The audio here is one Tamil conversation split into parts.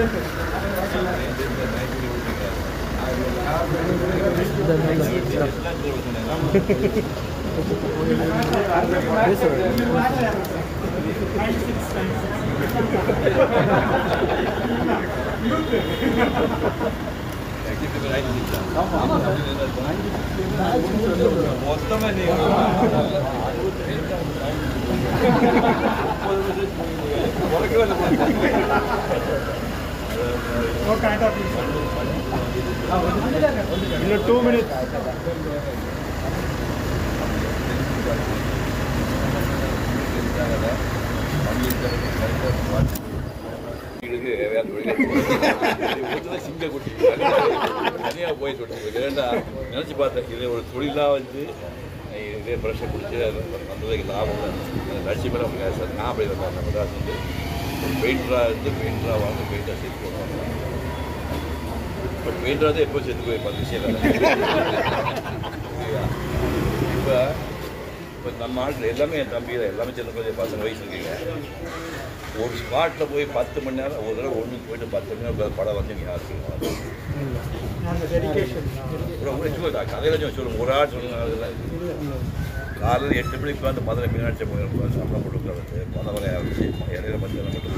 In 2 minutes. தனியாக போய் சொல்லிட்டு ஏன்னா நினச்சி பார்த்தேன் இதை ஒரு தொழிலாக வந்து இதே ப்ரெஷர் பிடிச்சி வந்ததுக்கு லாபம் லட்சியமே நமக்கு சார் நான் அப்படி இருந்தேன் மெட்ராஸ் வந்து பெயிண்டராக இருந்து பெயிண்டராக வாழ்ந்து பெயிண்டராக சேர்த்து போடுவாங்க பட் பெயிண்டராக தான் எப்போ சேர்த்து போய் பார்த்து விஷயம் இப்போ இப்போ நம்ம ஆட்டில் எல்லாமே என் தம்பி தான் எல்லாமே சின்ன கொஞ்சம் 10 வயசு இருக்கீங்க ஒரு ஸ்பாட்டில் போய் 10 மணி நேரம் ஒரு தடவை ஒன்றுக்கு போயிட்டு 10 மணி நேரம் படம் வந்து நீங்கள் யாருக்கு கதையில சொல்லுங்க ஒரு ஆள் சொல்லுங்க காலையில் 8 மணிக்கு உட்காந்து மதுரை மீனாட்சி போய் சம்பளம் போட்டு உட்காந்து மதவரை ஆரம்பிச்சு இடையில மத்தியில் மட்டும்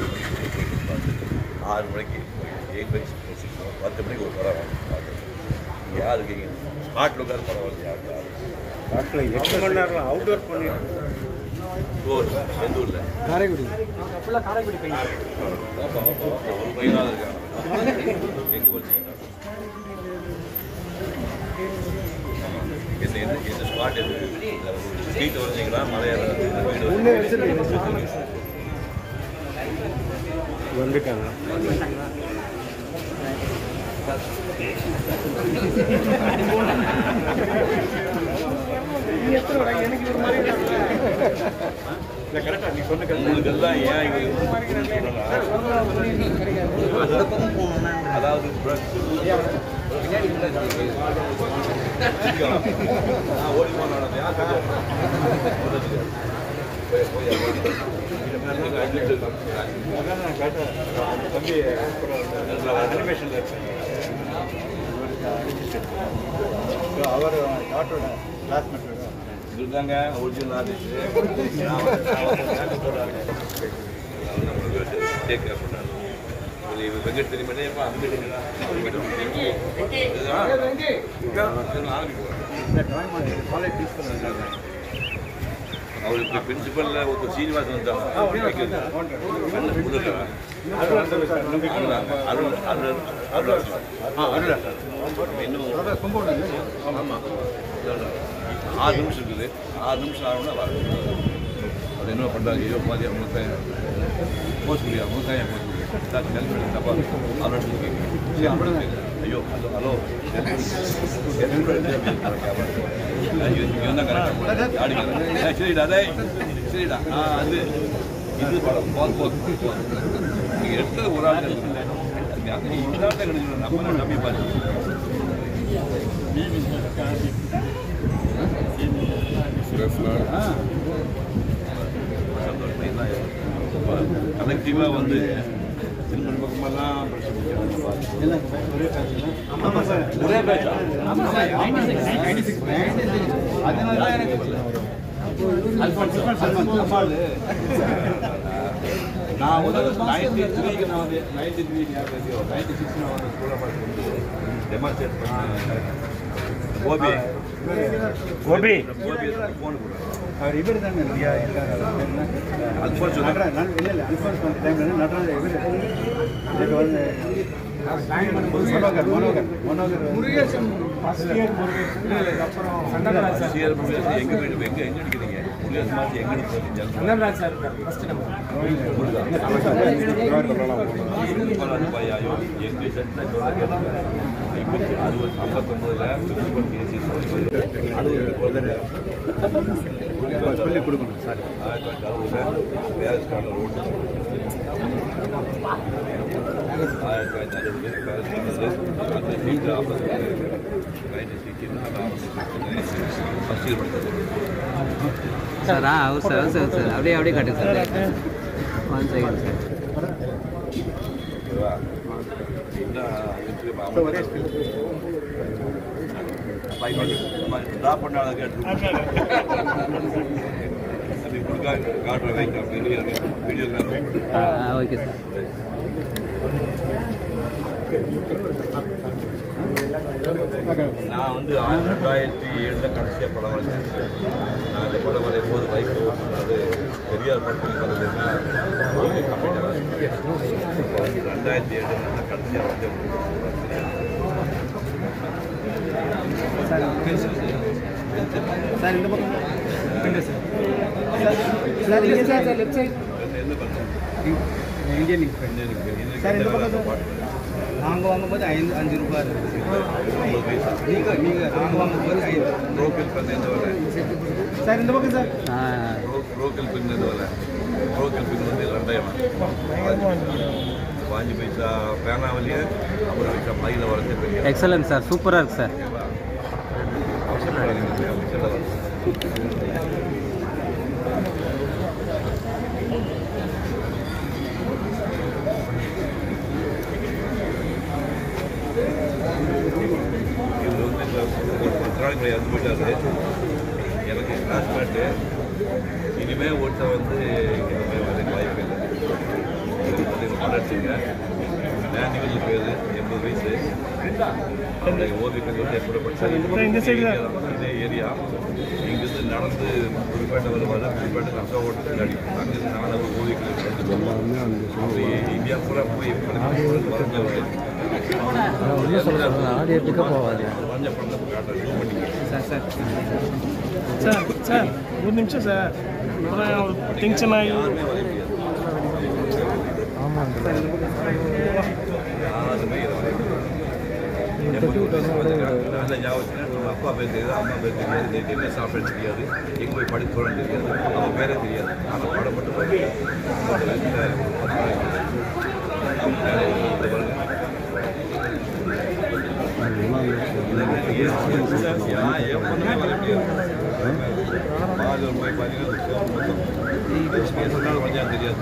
6 மணிக்கு 10 மணிக்கு ஒரு படம் வாங்க நீங்கள் யார் இருக்கீங்க ஸ்பாட்டில் உட்காந்து படம் வந்து யாருக்கு ஸ்பாட்டில் 8 மணி நேரம் அவுட்டோர் பண்ணி எந்த ஊரில் காரைக்குடி ஒரு பையனாக இருக்காங்க எங்கே போச்சு இந்த ஸ்பாட் எது ஸ்ட்ரீட் வரைஞ்சிங்களா மலையாள வந்துட்டாங்க உங்களுக்கெல்லாம் ஏன் அதாவது ஓடி போனோட தம்பி அனிமேஷன்ல அவர் டாக்டரோட கிளாஸ்மேட் இருந்தாங்க ஒரிஜினல் ஆர்டிஸ்ட் டேக் கேர் பண்ணாங்க வெங்கட் தெரியுமே அவருக்கு பிரின்சிபல்ல ஒரு சீனிவாசன் வந்தாங்க இன்னும் 6 நிமிஷம் இருக்குது 6 நிமிஷம் ஆகணும்னா வரும் அது என்ன பண்ணுறாங்க ஐயோ பாதி அவங்க போஸ்ட் முடியாது முழுக்காயம் போஸ்ட் முடியாது ஹெல்மெட் தப்பா அவரோட சரி அவரோட ஐயோ ஹலோ ஹலோ இவன் தான் கரெக்டாக ஆடிங்க சரிடா அதே சரிடா அது இது படம் போதும் நீங்கள் எடுத்தது ஒரு ஆள் இல்லாத கிடைக்கணும் நம்ம நம்பி பார்த்து கலெக்டிவாக வந்து திருமண பக்கமெல்லாம் ஒரே பேட்சா அதனால தான் எனக்கு நான் முதல்ல 93க்கு நான் வந்து 93 96 நான் வந்து ஸ்கூலில் பார்த்து டெமான்ஸ்ட்ரேட் பண்ணேன் கோபி ஃபோன் அவர் இவர் தானே இல்லையா அல்ஃபோன்ஸ் இல்லை அல்ஃபோன்ஸ் பண்ணுற டைமில் நடராஜ இவர் வந்து மனோகர் முருகேசன் அப்புறம் எங்கே அடிக்கிறீங்க முருகேசன் மாற்றி எங்கே சார் ஃபஸ்ட்டு எங்கள் சென்டர் 59 சொல்லி கொடுக்கணும் சார் 1960 பேரஸ்கான ரோடு 1960 சார் சார் அப்படியே காட்டுங்க சார் 1 செகண்ட் சார் ஒரே ட்ராப் பண்ண அப்படி கொடுக்கா காட்டுறேன் வீடியோ ஓகே சார். நான் வந்து 2007 கடைசியாக படம் வரைஞ்சேன். நான் இந்த படம் வரையும் போது பைக் ஓட்டுறது பெரியார் படத்துக்கு பார்த்ததுன்னா 2007 கடைசியாக வரைஞ்ச சார் இந்த பக்கம் சார் இங்கே sir left side Indian sir இந்த பக்கம் சார் நாங்கள் வாங்கும்போது 5 ரூபாய் நீங்கள் நாங்கள் வாங்கும்போது 5 ரோக்கல் பண்ணேன் வரல சார் இந்த பக்கம் சார் ரோக்கல் பின் வரல ரோக்கல் பின் வந்து 2000 5 பைசா பேனாவிலேயே 50 பைசா மயில வரது பெரிய எக்ஸலன்ட் சார், சூப்பராக இருக்குது சார். இது வந்து இப்போ 10 நாளைக்கு இறந்து போயிட்டாரு. எனக்கு கிளாஸ்மேட்டு இனிமேல் ஓட்ட வந்து இனிமேல் வர வாய்ப்பு இல்லை. படம் எடுத்துங்க நேண்டிகள் பேர் 80 வயசு ஓவியர்கள் வந்து எப்படி படித்தாங்க இதே ஏரியா. இங்கிருந்து நடந்து புதுப்பேட்டை வருவார். புதுப்பேட்டை கஷ்டம் ஓட்டு அடிக்கும். அங்கிருந்து நானும் ஓவியர்கள் இந்தியா பூரா போய் வரைஞ்சவர். ஆடியோட்டுக்கு போவாது வரைஞ்ச படத்தை காட்டுறேன் சார். சார் சார் சார் ஒரு நிமிஷம் சார். டென்ஷன் ஆகி யாருமே வரைய முடியாது. ஆமாங்க சார். யாருமே இதை வரைய முடியாது. நல்ல ஞாபகம் அப்பா பேர் தெரியாது, அம்மா பேர் தெரியாது, என்ன சாப்பிட தெரியாது, எங்கே போய் படிக்க போகிறோன்னு தெரியாது, அவன் பேரே தெரியாது. ஆனால் பாடம் மட்டும் போய் பார்த்தீங்கன்னா சொன்னாலும் கொஞ்சம் தெரியாது.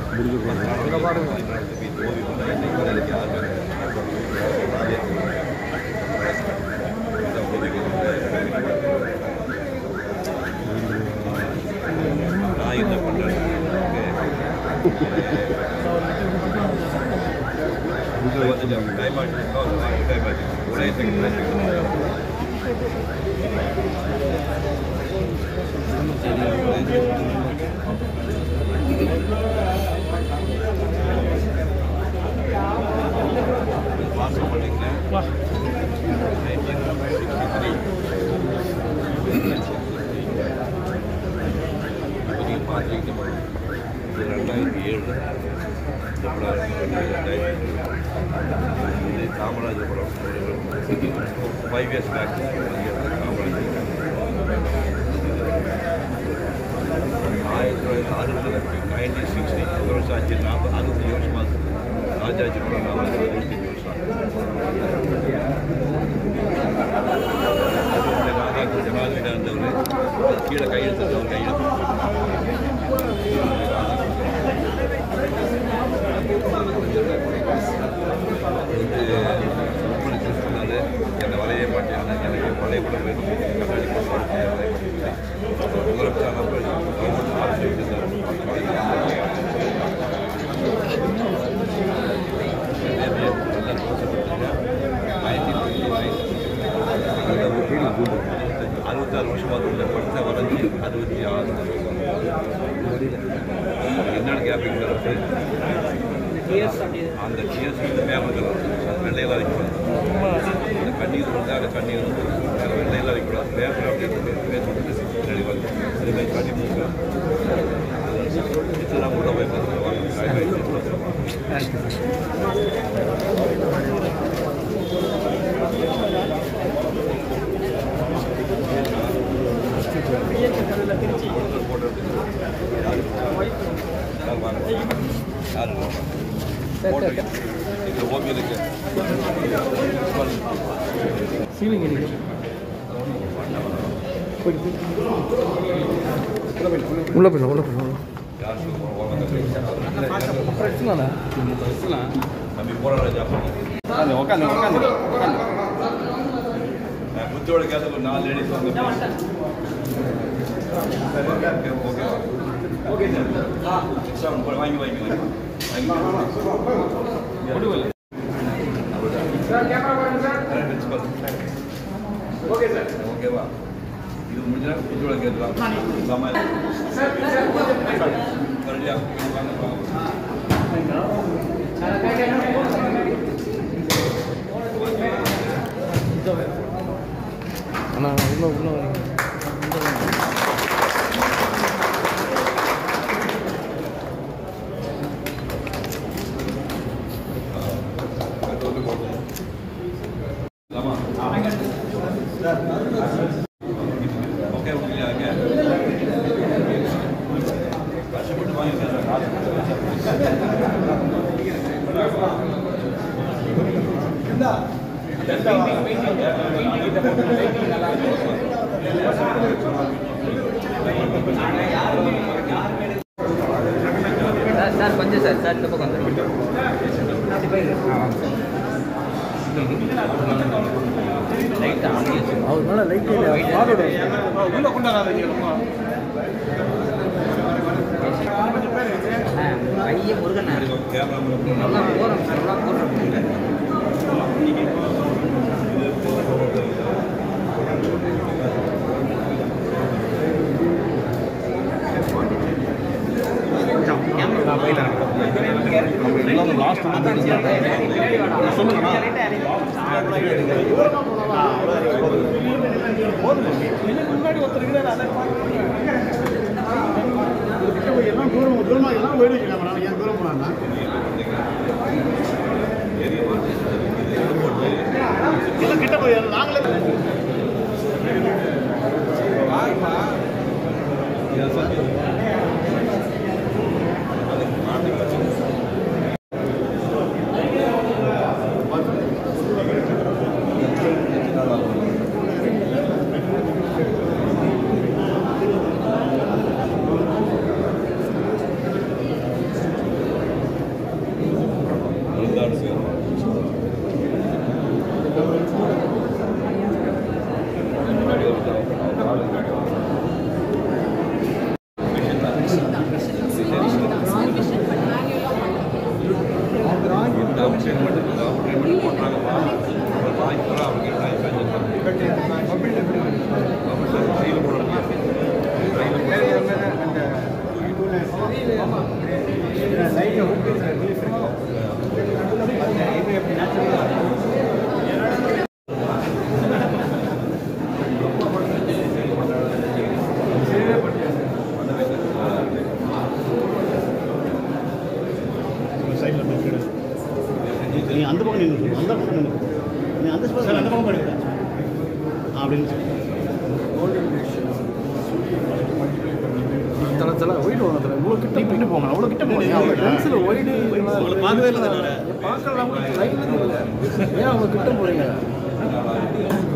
நான் என்ன பண்ணுறேன் டைம் ஆச்சு டைம் ஆச்சு ஒரே வாசம் பண்ணிக்கிறேன். நீங்கள் பார்த்துக்கிட்டு 2007 இந்த படம் 2000 இது காமராஜர் படம் 5 years பேக் காமராஜர் 1960 ஒரு வருஷம் ஆச்சு. 65 வருஷமாக ராஜாஜி படம் 25 வருஷம். ஜனாதிபதியாக இருந்தவர் கீழே கையெழுத்தவர் கையெழுத்து சொன்னாரு. என்னை வரைய மாட்டேன், எனக்கு பழைய படம் வேணும், கண்ணாடி அறுபத்தாறு வருஷமாக உள்ள படத்தை வரைஞ்சி 66 என்னென்ன கேப்பிங் அந்த டிஎஸ் மேலே வெள்ளையில் அரைக்கூடாது. அந்த கண்ணீர் வந்து அந்த கண்ணீர் வந்து வெள்ளையில் அரைக்கூடாது. பேப்பர் அப்படின்னு பின்னாடி வந்து அதுமாதிரி கண்ணி மூக்க இதெல்லாம் உள்ள போய் ஓவியருக்கு சீலிங் உள்ள போயிடும் உள்ள போயிடும் நம்ம போராட உட்காந்து குத்தோட கேட்ட ஒரு 4 லேடிஸ் வந்து ஓகே சார் வாங்கி ஓகே சார் ஓகேவா இது முடிஞ்சா குத்தோட கேட்கலாம் அண்ணா உள்ள சார் கொஞ்சம் சார் இந்த பக்கம் வந்துடும் அவர் மேலே லைட் உள்ள கொண்டாடாதீங்க ஐயா முருகன் போகிறோம் சார் போடுறோம் முன்னாடி ஒருத்தர் எல்லாம் தூரமா எல்லாம் போயிடுச்சு ஏன் தூரம் போனா எல்லாம் கிட்ட போய் நாங்களே நீ அந்த பக்கம் நின்று அந்த பக்கம் நின்று நீ அந்த பக்கம் படிக்கிற அப்படின்னு தலை ஒயிட் வாங்க இவ்வளோ கிட்ட போயிட்டு போங்க அவ்வளோ கிட்ட போங்க பென்சில் ஒயிட் உங்களை பார்க்கவே இல்லை பார்க்கலாம் ஏன் அவங்க கிட்ட போகிறீங்க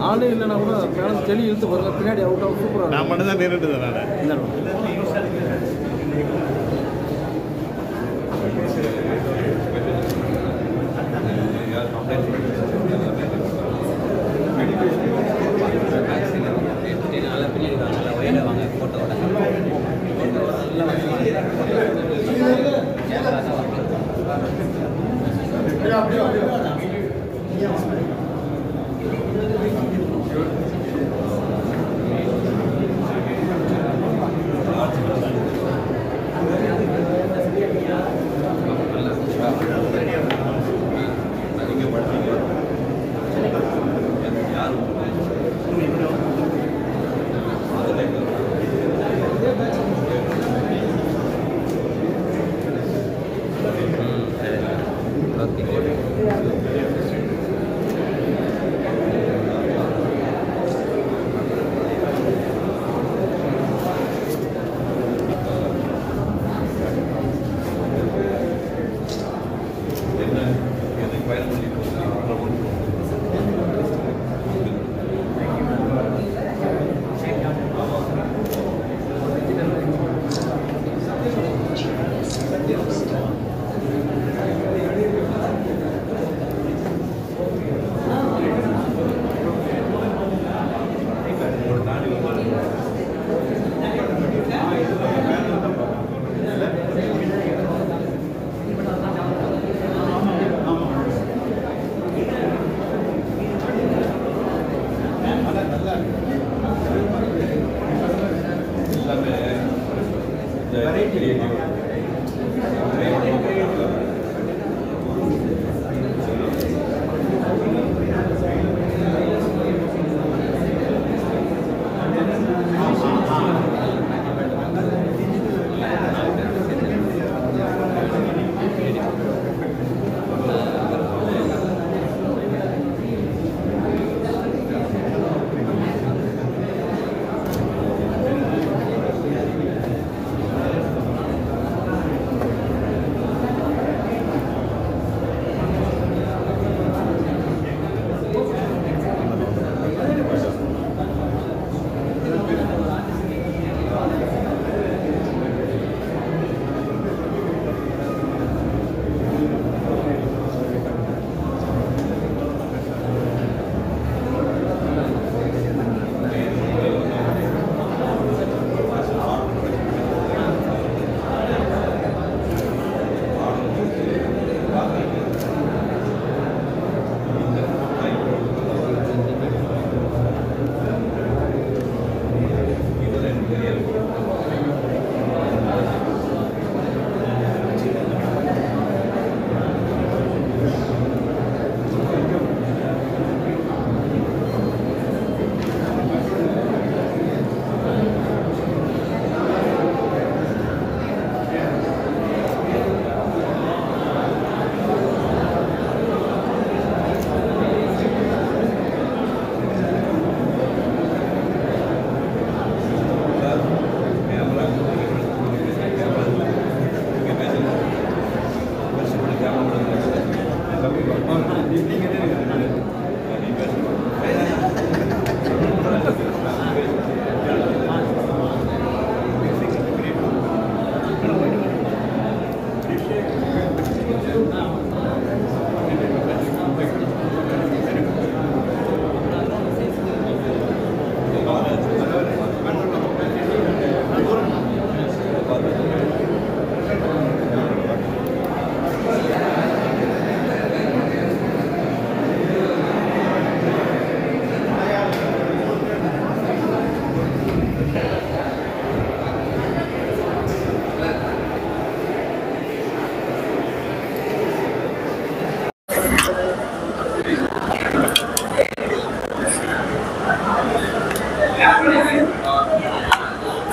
ஆளே இல்லைன்னா கூட மேலே தெளி இழுத்து பாருங்க பின்னாடி அவுட் ஆஃப் சூப்பராக நான் மட்டும் தான் நேரிட்டு தான்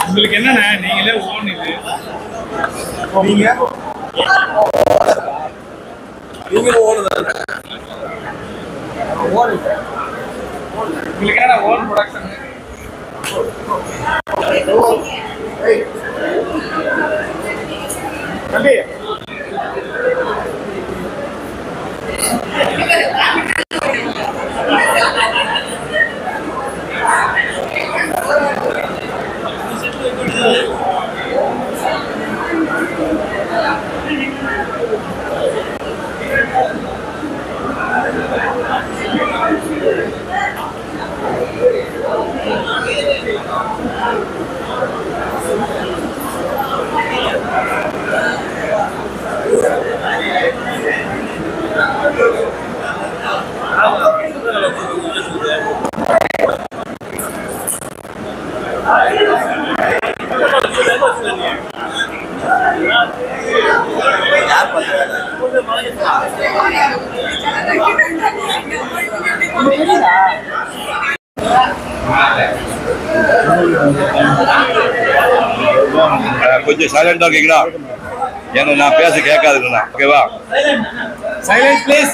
உங்களுக்கு என்னண்ணே நீங்களே ஓன் இது நீங்க ஓடுதானே உங்களுக்கு என்ன ஓன் ப்ரொடக்ஷன் தம்பி கொஞ்சம் சைலண்டா இருக்கீங்களா? ஏன்னா நான் பேச கேட்காதுங்கண்ணா. ஓகேவா? Silence please.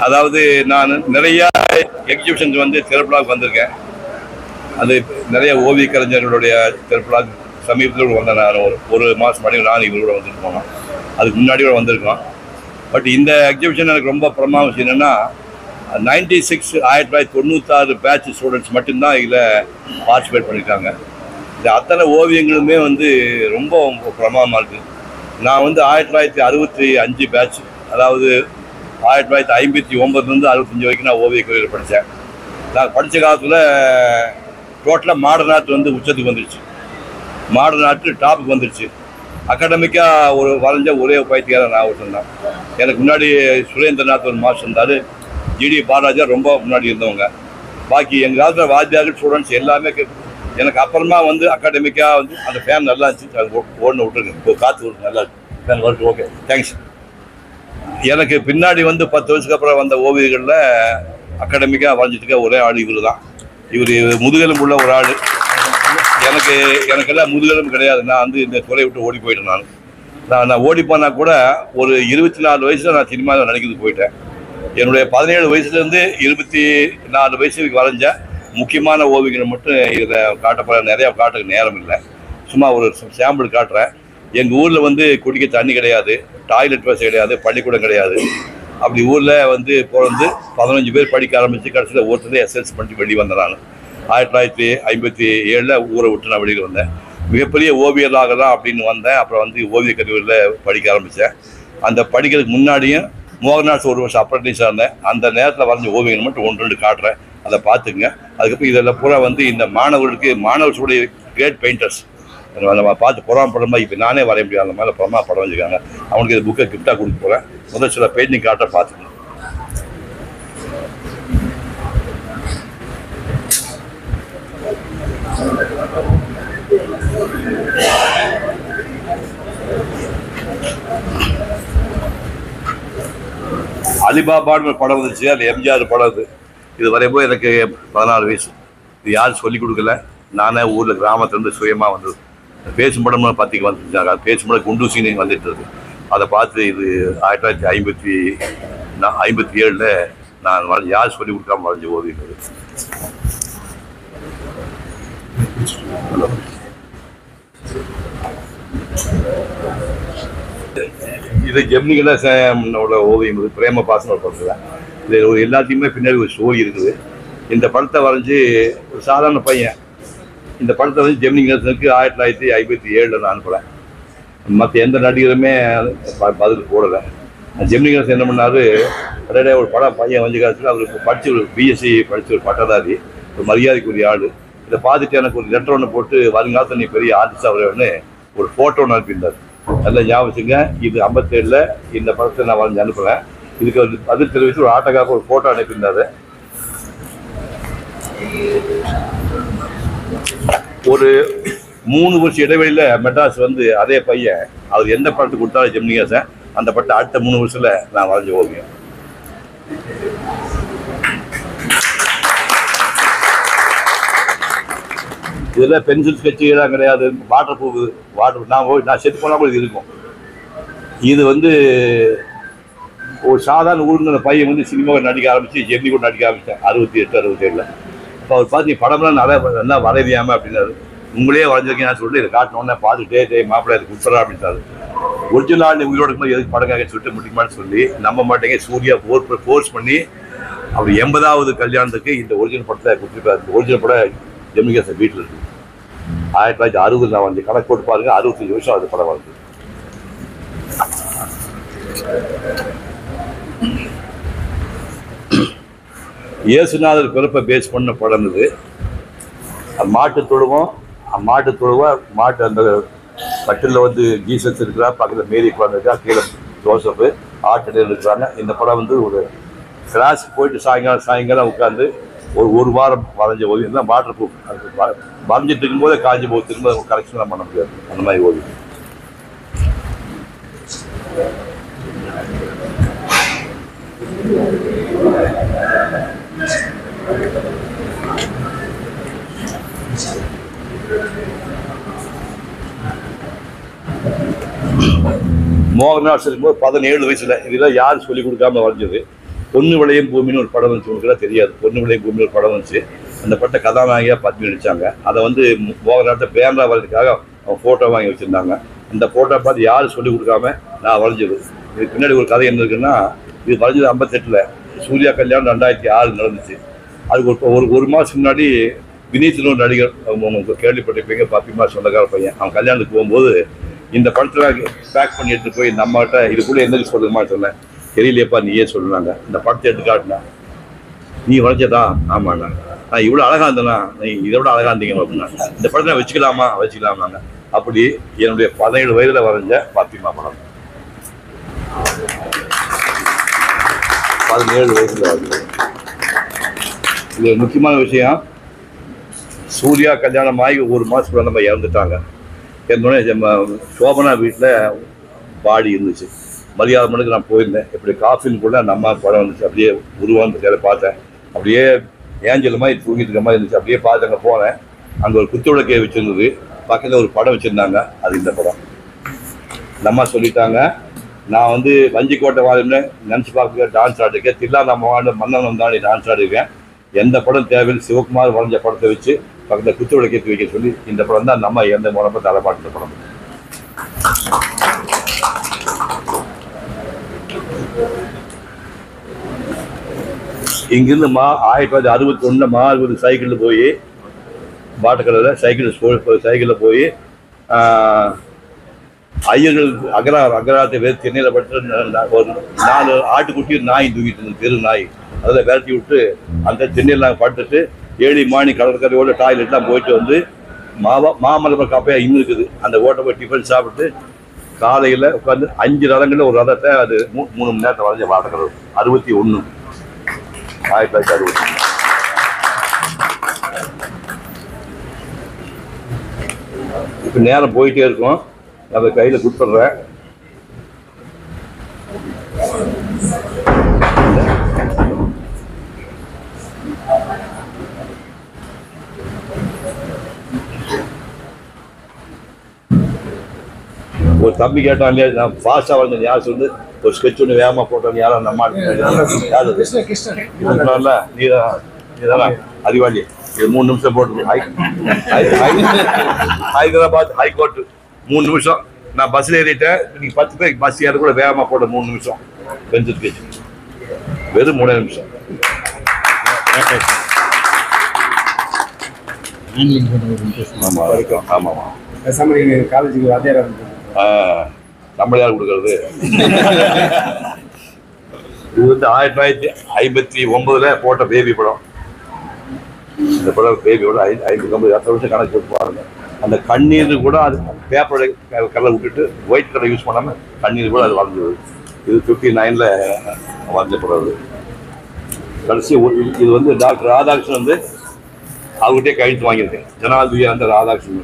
அதாவது நான் நிறைய எக்ஸிபிஷன்ஸ் வந்து திரைப்படம் வந்திருக்கேன். அது நிறைய ஓவிய கலைஞர்களுடைய திரைப்படம் சமீபத்தில் வந்தேன். நான் ஒரு மாதம் மணி நான் இவரோட வந்துட்டு போனோம். அதுக்கு முன்னாடி கூட வந்திருக்கோம். பட் இந்த எக்ஸிபிஷன் எனக்கு ரொம்ப பிரமாத விஷயம் என்னென்னா 1996 பேட்ச் ஸ்டூடெண்ட்ஸ் மட்டும்தான் இதில் பார்ட்டிசிபேட் பண்ணியிருக்காங்க. இந்த அத்தனை ஓவியங்களுமே வந்து ரொம்ப பிரமாதமாக இருக்குது. நான் வந்து 1965 பேட்ச், அதாவது 1959 65 வரைக்கும் நான் ஓவிய கல்லூரியில் படித்தேன். நான் படித்த காலத்தில் டோட்டலாக மாடர்ன் ஆர்ட் வந்து உச்சத்துக்கு வந்துடுச்சு. மாடர்ன் ஆர்ட்டு டாப்புக்கு வந்துடுச்சு. அகாடமிக்காக ஒரு வரைஞ்ச ஒரே பயிற்சியாளர் நான் ஒருத்தன். எனக்கு முன்னாடி சுரேந்திரநாத் ஒரு மாஸ்டர் இருந்தார். ஜிடி பாலாஜா ரொம்ப முன்னாடி இருந்தவங்க. பாக்கி எங்கள் காலத்தில் வாத்தியார்கள் ஸ்டூடெண்ட்ஸ் எல்லாமே எனக்கு அப்புறமா வந்து அகாடமிக்காக வந்து அந்த ஃபேன் நல்லா இருந்துச்சு, அது ஓடனு விட்டுருங்க, இப்போ காற்று விட்டு நல்லா இருக்கு ஃபேன் ஒர்க். Okay, thanks. எனக்கு பின்னாடி வந்து 10 வருஷத்துக்கு அப்புறம் வந்த ஓவியர்களில் அகாடமிக்காக வரைஞ்சிட்டு ஒரே ஆள் இவர் தான். இவர் முதுகெலும்பு உள்ள ஒரு ஆள். எனக்கெல்லாம் முதுகெலும்பு கிடையாது. நான் வந்து இந்த துறையை விட்டு ஓடி போயிட்டேன். நான் ஓடி போனால் கூட ஒரு 24 வயசில் நான் சினிமாவில் நடிக்கிறதுக்கு போயிட்டேன். என்னுடைய 17 வயசுலேருந்து 24 வயசுக்கு வரைஞ்ச முக்கியமான ஓவியங்களை மட்டும் இதை காட்டப்பட நிறையா காட்டுக்கு நேரம் இல்லை. சும்மா ஒரு சாம்பிள் காட்டுறேன். எங்கள் ஊரில் வந்து குடிக்க தண்ணி கிடையாது, டாய்லெட் வசதி கிடையாது, பள்ளிக்கூடம் கிடையாது. அப்படி ஊரில் வந்து பிறந்து 15 பேர் படிக்க ஆரம்பித்து கடைசியில் ஒருத்தரே எஸ்எல்சி பண்ணிட்டு வெளியே வந்தேன். நான் 1957 ஊரை விட்டு நான் வெளியில் வந்தேன். மிகப்பெரிய ஓவியராகலாம் அப்படின்னு வந்தேன். அப்புறம் வந்து ஓவியக் கல்லூரியில் படிக்க ஆரம்பித்தேன். அந்த படிக்கிறதுக்கு முன்னாடியும் மோகன்ராஜ் ஒரு வருஷம் அப்ரண்டிஸாக இருந்தேன். அந்த நேரத்தில் வரைஞ்ச ஓவியங்கள் மட்டும் 1-2 காட்டுறேன், அதை பார்த்துக்குங்க. அதுக்கப்புறம் இதெல்லாம் பூரா வந்து இந்த மாணவர்களுடைய கிரேட் பெயிண்டர்ஸ் நம்ம பார்த்து புறாமப்படமா இப்போ நானே வரைய முடியாது, அந்த மேலே புறமா படம் வச்சுருக்காங்க. அவனுக்கு இந்த புக்கை கிஃப்டாக கொடுக்க போகிறேன். முதல் சில பெயிண்டிங் காட்ட பார்த்துக்கணும். அலிபாபான்னு ஒரு படம் வந்துச்சு, அதில் எம்ஜிஆர் படம். இது வரையும்போது எனக்கு 14 வயசு. இது யாரும் சொல்லிக் கொடுக்கல, நானே ஊரில் கிராமத்துலேருந்து சுயமாக வந்தது. பேசும் படம்னு 10க்கு வந்துருச்சாங்க. அது பேசும் படம் குண்டூசின்னு வந்துட்டு இருக்கு. அதை பார்த்து இது 1957 நான் வரைஞ்ச, யாரும் சொல்லிக் கொடுக்காம வரைஞ்ச ஓவியம். இது ஜெமினிகளோட ஓவியம். இது பிரேம பாசம் ஒரு படத்தில். இது ஒரு எல்லாத்தையுமே பின்னாடி ஒரு ஸ்டோரி இருக்குது. இந்த படத்தை வரைஞ்சி ஒரு சாதாரண பையன் இந்த படத்தை வந்து ஜெமினி கணேசனுக்கு 1957 நான் அனுப்புகிறேன். மற்ற எந்த நடிகருமே பதில் போடலை. ஜெமினி கணேசன் என்ன பண்ணாரு, அப்படியே ஒரு படம் பையன் வந்து காலத்தில் அவர் படித்து ஒரு பிஎஸ்சி படித்த ஒரு பட்டதாரி, ஒரு மரியாதைக்குரிய ஆள். இதை பார்த்துட்டு எனக்கு ஒரு லெட்டர் ஒன்று போட்டு வருங்காலத்தில் நீ பெரிய ஆர்டிஸ்ட் ஆகிறவன்னு ஒரு ஃபோட்டோ ஒன்று அனுப்பியிருந்தார். நல்லா ஞாபகம் வச்சுங்க. இது 57 இந்த படத்தை நான் வரைஞ்சி அனுப்புகிறேன். இதுக்கு ஒரு பதில் தெரிவித்து ஒரு ஆட்டோக்காக ஒரு ஃபோட்டோ அனுப்பியிருந்தாரு. ஒரு 3 வருஷம் இடைவெளியில் மெட்ராஸ் வந்து அதே பையன் அவர் எந்த படத்தை கொடுத்தாலும் ஜெமினி கணேசன் அந்த படத்தை அடுத்த 3 வருஷத்தில் நான் வரைஞ்ச ஓவியம். இதில் பென்சில் ஸ்கெட்சுலாம் கிடையாது, வாட்டர் ப்ரூஃப். நான் செத்து போனால் கூட இது இருக்கும். இது வந்து ஒரு சாதாரண ஊருங்கிற பையன் வந்து சினிமாவில் நடிக்க ஆரம்பித்து ஜெமினி கூட நடிக்க ஆரம்பித்தேன் 68, 67. இப்போ அவர் பார்த்து படம்லாம் நல்லா வரையாமல் அப்படின்னாரு. உங்களே வரைஞ்சிருக்கேன் சொல்லிட்டு இதை காட்டினோன்னே பார்த்துட்டே மாப்பிள்ளை இது கொடுத்துறா அப்படின்ட்டாரு. ஒரிஜினல் உங்களோட இருக்கும்போது எதுக்கு படங்காக சொல்லிட்டு முடிக்குமான்னு சொல்லி நம்ப மாட்டேங்க. சூர்யா ஃபோர்ஸ் பண்ணி அவர் 80வது கல்யாணத்துக்கு இந்த ஒரிஜினல் படத்தை கொடுத்துருக்காரு. இந்த ஒரிஜினல் படம் ஜெமினி கணேசன் வீட்டில் இருக்குது. 1960 நான் வந்து கணக்கு போட்டு பாருங்க, 65 வருஷம் அது படம் வந்து. இயேசுநாதர் பிறப்பை பேஸ் பண்ண படம் இது. மாட்டு தொழுவம் மாட்டு அந்த கட்டில் வந்து ஜீசஸ் இருக்கிறா, பக்கத்தில் மேரி உட்காந்துருக்கா, கீழே ஜோசப்பு ஆட்டில் இருக்கிறாங்க. இந்த படம் வந்து ஒரு கிளாஸுக்கு போயிட்டு சாயங்காலம் உட்காந்து ஒரு வாரம் வரைஞ்ச ஓவியம் தான். Water proof. அது வரைஞ்சிட்டு இருக்கும்போதே காஞ்சி போது, திரும்ப கரெக்ஷன்லாம் பண்ண முடியாது. அந்த மாதிரி ஓவியம். மோகன்ராஜ் இருக்கும்போது 17 வயசுல இதெல்லாம் யாரும் சொல்லிக் கொடுக்காம வரைஞ்சது. பொண்ணு விளையும் பூமின்னு ஒரு படம் வந்துச்சு, உங்களுக்கு தெரியாது. பொண்ணு விளையும் பூமின்னு ஒரு படம் வந்துச்சு. அந்த படத்தை கதாநாயகியாக பத்மி நடித்தாங்க. அதை வந்து மோகன்ராஜை பேனராக வரைறதுக்காக அவங்க ஃபோட்டோ வாங்கி வச்சுருந்தாங்க. அந்த ஃபோட்டோ பார்த்து யாரும் சொல்லிக் கொடுக்காம நான் வரைஞ்சது. இதுக்கு பின்னாடி ஒரு கதை என்ன இருக்குன்னா, இது வரைஞ்சது 58. சூர்யா கல்யாணம் 2006 நடந்துச்சு. அதுக்கு ஒரு மாதம் முன்னாடி வினீத்னு ஒரு நடிகர், அவங்க கேள்விப்பட்டிருப்பீங்க, பப்பிமா சொந்தக்கார பையன், அவன் கல்யாணத்துக்கு போகும்போது இந்த படத்தில் பேக் பண்ணி எடுத்துகிட்டு போய் நம்மகிட்ட இதுக்குள்ளே என்னது சொல்லுமா சொன்னேன். தெரியலையப்பா நீயே சொல்லுனாங்க. இந்த படத்தை எடுத்து காட்டினா, நீ வரைஞ்சதா? ஆமாண்ணா. நான் இவ்வளோ அழகாக இருந்தேண்ணா, நீ இதை விட அழகாக இருந்தீங்க அப்படின்னா. இந்த படத்தை வச்சுக்கலாமாங்க. அப்படி என்னுடைய 17 வயதில் வரைஞ்ச பப்பிமா படம் 17 வயசில் வரைஞ்சது. இது முக்கியமான விஷயம். சூர்யா கல்யாணம் ஆகி ஒரு மாதத்துக்குள்ள நம்ம இறந்துட்டாங்க. என்னோடனே சோபனா வீட்டில் பாடி இருந்துச்சு. மரியாதை மனுக்கு நான் போயிருந்தேன். இப்படி காஃபின்குள்ளே நம்ம படம் வந்துச்சு. அப்படியே உருவான்னு பார்த்தேன். அப்படியே ஏஞ்சல் மாதிரி தூங்கிட்டு இருக்க மாதிரி இருந்துச்சு. அப்படியே பார்த்து அங்கே போனேன். அங்கே ஒரு குத்துவிளக்கை வச்சுருந்தது. பக்கத்தில் ஒரு படம் வச்சுருந்தாங்க. அது இந்த படம். நம்ம சொல்லிட்டாங்க, நான் வந்து வஞ்சிக்கோட்டை வாழ்ன்னு நினச்சி பார்க்க டான்ஸ் ஆடிருக்கேன். தில்லா நம்ம வாழ்ந்து மன்னன் வந்தாண்டி டான்ஸ் ஆடிருக்கேன். எந்த படம் தேவையில் சிவகுமார் வரைஞ்ச படத்தை வச்சு பக்கத்தில் குத்துவிளக்கை ஏற்றி வைக்க சொல்லி இந்த படம் தான் நம்ம எந்த முறைப்ப தலைப்பாட்டு படம். இங்கிருந்து 1961 மாறுபது சைக்கிளில் போய் பாட்டக்கடையில் சைக்கிளில் போய் ஐயர்கள் அகராத்தை வேறு சென்னையில் பட்டு ஒரு 4 ஆட்டுக்குட்டி நாய் தூக்கிட்டு இருந்தது, தெரு நாய். அதில் விரட்டி விட்டு அந்த சென்னையில் நாங்கள் பட்டுட்டு 7 மணி கடற்கரையோட டாய்லெட்லாம் போயிட்டு வந்து மாமல்லபுரம் காப்பையாக இன்னும் இருக்குது. அந்த ஓட்டை போய் டிஃபன் சாப்பிட்டு காலையில் உட்காந்து 5 ரதங்களில் ஒரு ரதத்தை அது 3 மணி நேரத்தை வரைஞ்ச பாட்டக்கடை 61 1960. இப்போ நேரம் போயிட்டே இருக்கும். அதை கையில் கொடுத்துட்றேன். ஒரு தம்பி கேட்டான் இல்லையா, நான் ஃபாஸ்ட்டாக வந்தேன் யார் சொல்லு, ஒரு ஸ்கெட்ச் ஒன்று வேகமாக போட்டோன்னு யாரும் நம்ம யார் நீதானா அறிவாளி. இது 3 நிமிஷம் போட்டு ஹைதராபாத் ஹைகோர்ட்டு 3 நிமிஷம். நான் பஸ்ஸில் ஏறிட்டேன். நீங்கள் 10 பேருக்கு பஸ் ஏற கூட வேகமாக போட்ட 3 நிமிஷம். பெஞ்சு கேச்சு வெறும் 3 நிமிஷம். ஆமாம் வரைக்கும். ஆமாம்மா காலேஜுக்கு வாத்தியார் நம்மள யார் கொடுக்கறது? இது வந்து 1959 போட்ட பேபி படம். இந்த படம் பேபியோட 50 வருஷம் கணக்கு போட்டு பாருங்க. அந்த கண்ணீர் கூட அது பேப்பரோட கலர் விட்டுட்டு ஒயிட் கலர் யூஸ் பண்ணாமல் கண்ணீர் கூட அது வரைஞ்சது. இது 59 வரைஞ்ச படம். கடைசி இது வந்து டாக்டர் ராதாகிருஷ்ணன் வந்து அவர்கிட்டே கையெழுத்து வாங்கியிருக்கேன். ஜனாதிபதி அந்த ராதாகிருஷ்ணன்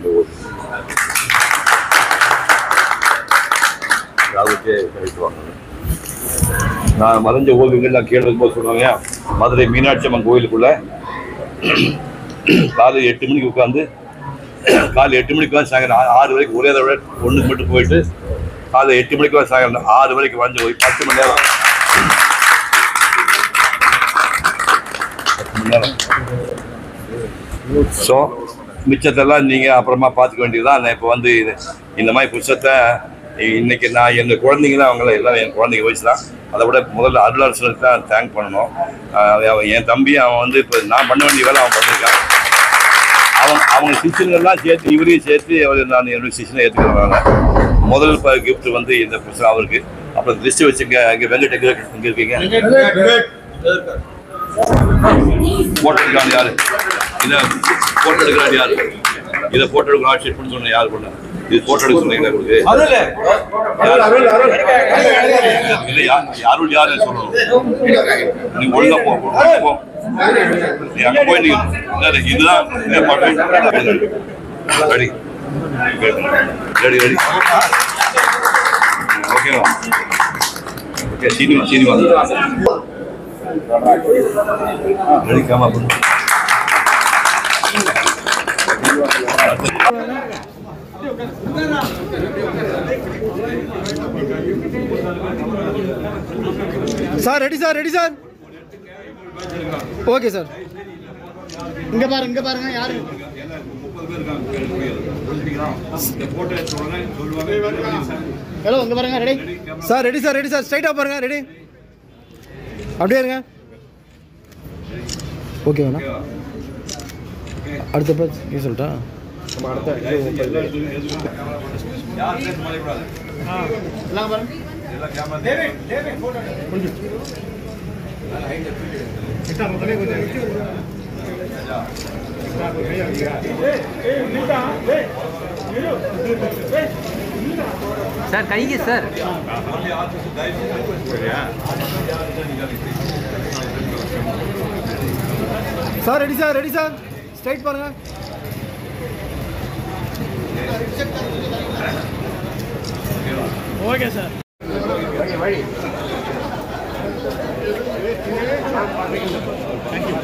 அவர்கிட்டே கையெழுத்து வாங்கினேன். நான் மறைஞ்ச ஓவியங்கள் நான் கேள்வி போது சொல்லுவாங்க, மதுரை மீனாட்சி அம்மன் கோயிலுக்குள்ள காலை 8 மணிக்கு உட்காந்து சாயங்காலம் 6 வரைக்கும் ஒரே தடவை ஒன்றுக்கு மட்டும் போயிட்டு காலை 8 மணிக்கு சாயங்காலம் 6 வரைக்கும் வந்து போய் 10 மணி நேரம் ஸோ மிச்சத்தெல்லாம் நீங்கள் அப்புறமா பார்த்துக்க வேண்டியதுதான். நான் இப்போ வந்து இந்த மாதிரி புத்தகத்தை இன்னைக்கு நான் என் குழந்தைங்க தான், அவங்கள எல்லாம் என் குழந்தைங்க வயசு தான். அதை விட முதல்ல அருளாளர்களுக்கு தான் தேங்க் பண்ணணும். என் தம்பி அவன் வந்து இப்போ நான் பண்ண வேண்டிய வேலை அவன் பண்ணியிருக்கான். அவங்க சிஷன்கள்லாம் சேர்த்து இவரையும் சேர்த்து அவர் நான் என்னுடைய சிஷனை ஏற்றுக்கிறாங்க. முதல் கிஃப்ட் வந்து இந்த புத்தகம் அவருக்கு. அப்புறம் லிஸ்ட் வச்சுங்க. அங்கே வெங்கட் இங்கே இருக்கீங்க. போட்டோ எடுக்கிறான் யாரு? இதை போட்டோ எடுக்கிறான் யாரு? இதை போட்டோ எடுக்கிற ஆட்சி பண்ண சொன்ன யாரு பண்ண? இது போட்டோ எடுக்க சொன்னீங்களா உங்களுக்கு? இல்லை யாரும் யாரும் சொல்லணும். நீங்க ஒழுங்கா போ. நீ அங்கே போய் நீங்க இதுதான் ரெடி ரெடி ரெடி. ஓகேவா? ஓகே சீனிவாஸ் ரெடி காமா பண்ணு. Sir ready sir okay sir. இங்க பாருங்க யாரு ஹலோ இங்க பாருங்க. ரெடி சார் ஸ்ட்ரைட்டா பாருங்க. ரெடி அப்படியே இருங்க. ஓகே வேணா அடுத்த பேஜ் நீ சொல்லிட்டா சார் கைக்கு சார் ரெடி சார் ஸ்ட்ரைட் பாருங்க. Okay sir. தேங்க்யூ.